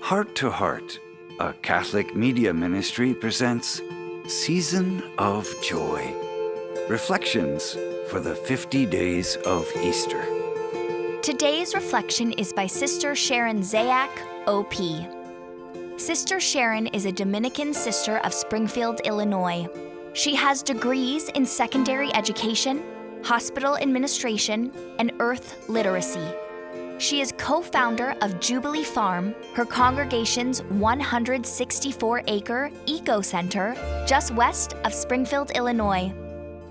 Heart to Heart, a Catholic media ministry, presents Season of Joy, Reflections for the 50 Days of Easter. Today's reflection is by Sister Sharon Zayac, OP. Sister Sharon is a Dominican Sister of Springfield, Illinois. She has degrees in secondary education, hospital administration, and earth literacy. She is co-founder of Jubilee Farm, her congregation's 164-acre eco-center just west of Springfield, Illinois.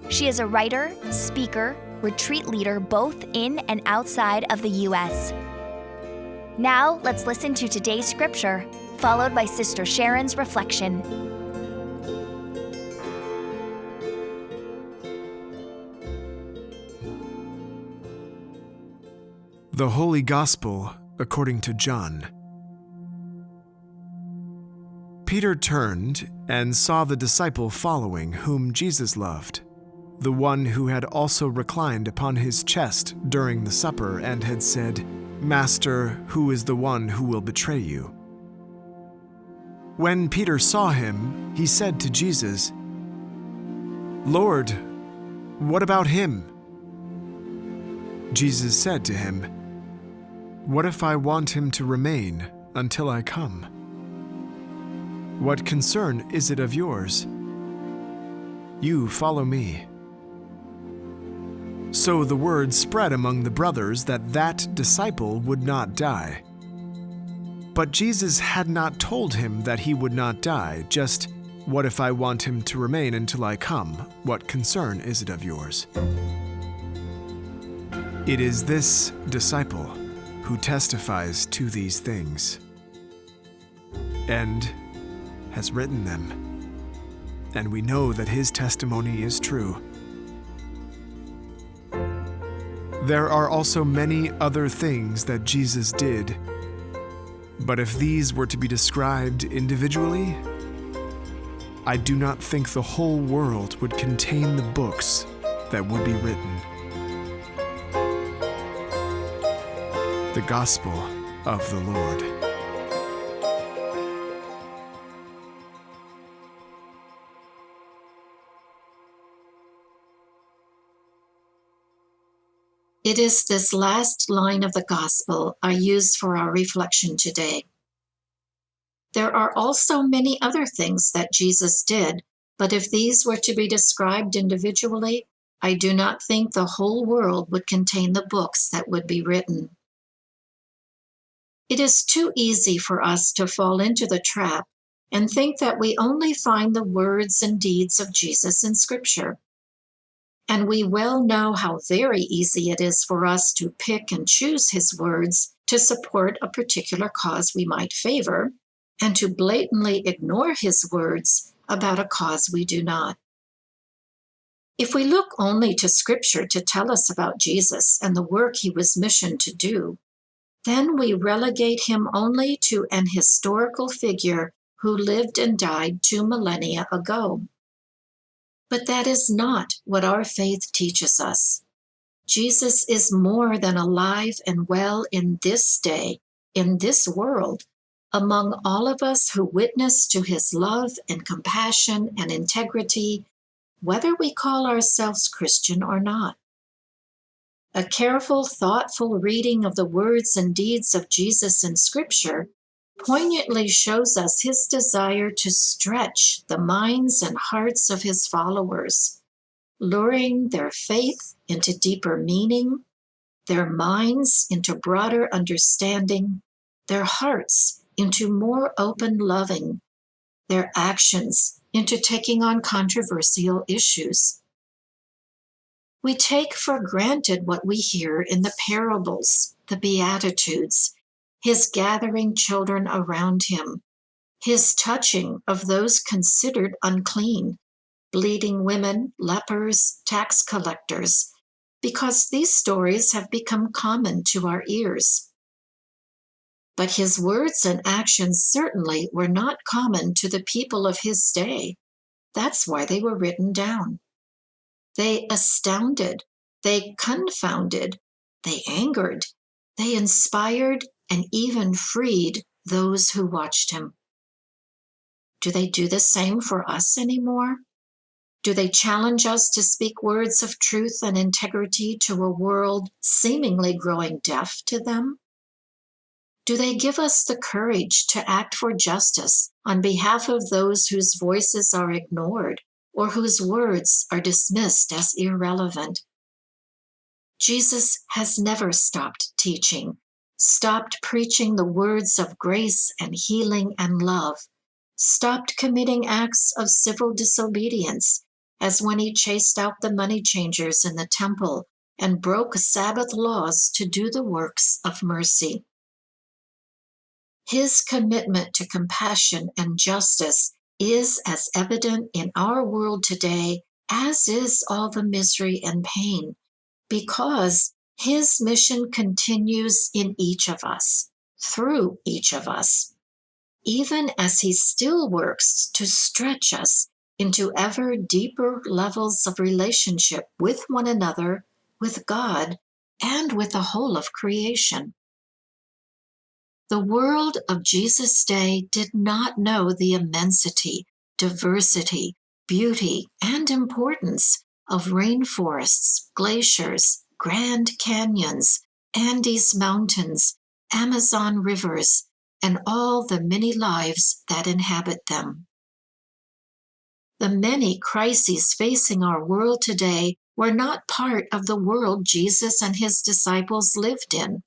She is a writer, speaker, retreat leader both in and outside of the U.S. Now, let's listen to today's scripture, followed by Sister Sharon's reflection. The Holy Gospel according to John. Peter turned and saw the disciple following whom Jesus loved, the one who had also reclined upon his chest during the supper and had said, "Master, who is the one who will betray you?" When Peter saw him, he said to Jesus, "Lord, what about him?" Jesus said to him, "What if I want him to remain until I come? What concern is it of yours? You follow me." So the word spread among the brothers that disciple would not die. But Jesus had not told him that he would not die, just, "What if I want him to remain until I come? What concern is it of yours?" It is this disciple who testifies to these things and has written them, and we know that his testimony is true. There are also many other things that Jesus did, but if these were to be described individually, I do not think the whole world would contain the books that would be written. The Gospel of the Lord. It is this last line of the Gospel I use for our reflection today. There are also many other things that Jesus did, but if these were to be described individually, I do not think the whole world would contain the books that would be written. It is too easy for us to fall into the trap and think that we only find the words and deeds of Jesus in Scripture. And we well know how very easy it is for us to pick and choose his words to support a particular cause we might favor, and to blatantly ignore his words about a cause we do not. If we look only to Scripture to tell us about Jesus and the work he was missioned to do, then we relegate him only to an historical figure who lived and died 2 millennia ago. But that is not what our faith teaches us. Jesus is more than alive and well in this day, in this world, among all of us who witness to his love and compassion and integrity, whether we call ourselves Christian or not. A careful, thoughtful reading of the words and deeds of Jesus in Scripture poignantly shows us his desire to stretch the minds and hearts of his followers, luring their faith into deeper meaning, their minds into broader understanding, their hearts into more open loving, their actions into taking on controversial issues. We take for granted what we hear in the parables, the Beatitudes, his gathering children around him, his touching of those considered unclean, bleeding women, lepers, tax collectors, because these stories have become common to our ears. But his words and actions certainly were not common to the people of his day. That's why they were written down. They astounded, they confounded, they angered, they inspired, and even freed those who watched him. Do they do the same for us anymore? Do they challenge us to speak words of truth and integrity to a world seemingly growing deaf to them? Do they give us the courage to act for justice on behalf of those whose voices are ignored or whose words are dismissed as irrelevant? Jesus has never stopped teaching, stopped preaching the words of grace and healing and love, stopped committing acts of civil disobedience, as when he chased out the money changers in the temple and broke Sabbath laws to do the works of mercy. His commitment to compassion and justice is as evident in our world today as is all the misery and pain, because his mission continues in each of us, through each of us, even as he still works to stretch us into ever deeper levels of relationship with one another, with God, and with the whole of creation. The world of Jesus' day did not know the immensity, diversity, beauty, and importance of rainforests, glaciers, Grand Canyons, Andes Mountains, Amazon rivers, and all the many lives that inhabit them. The many crises facing our world today were not part of the world Jesus and his disciples lived in.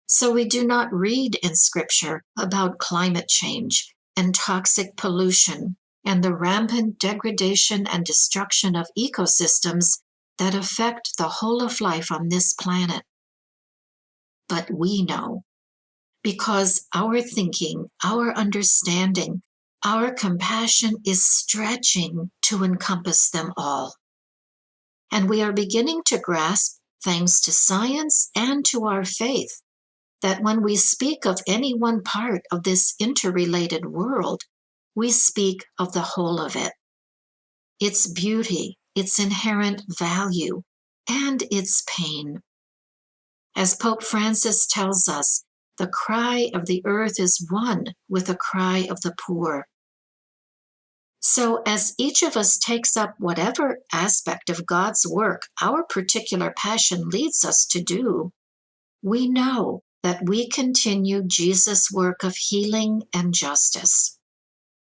So we do not read in Scripture about climate change and toxic pollution and the rampant degradation and destruction of ecosystems that affect the whole of life on this planet. But we know, because our thinking, our understanding, our compassion is stretching to encompass them all. And we are beginning to grasp, thanks to science and to our faith, that when we speak of any one part of this interrelated world, we speak of the whole of it, its beauty, its inherent value, and its pain. As Pope Francis tells us, the cry of the earth is one with the cry of the poor. So as each of us takes up whatever aspect of God's work our particular passion leads us to do, we know that we continue Jesus' work of healing and justice.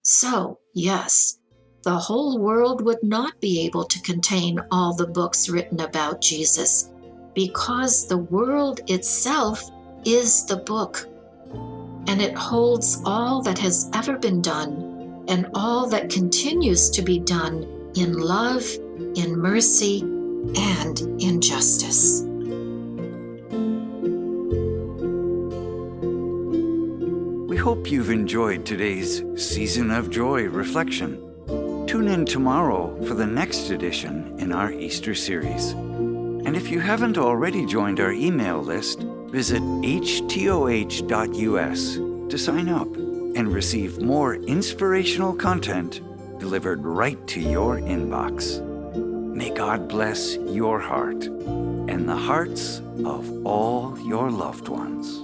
So, yes, the whole world would not be able to contain all the books written about Jesus, because the world itself is the book, and it holds all that has ever been done and all that continues to be done in love, in mercy, and in justice. We hope you've enjoyed today's Season of Joy reflection. Tune in tomorrow for the next edition in our Easter series. And if you haven't already joined our email list, visit htoh.us to sign up and receive more inspirational content delivered right to your inbox. May God bless your heart and the hearts of all your loved ones.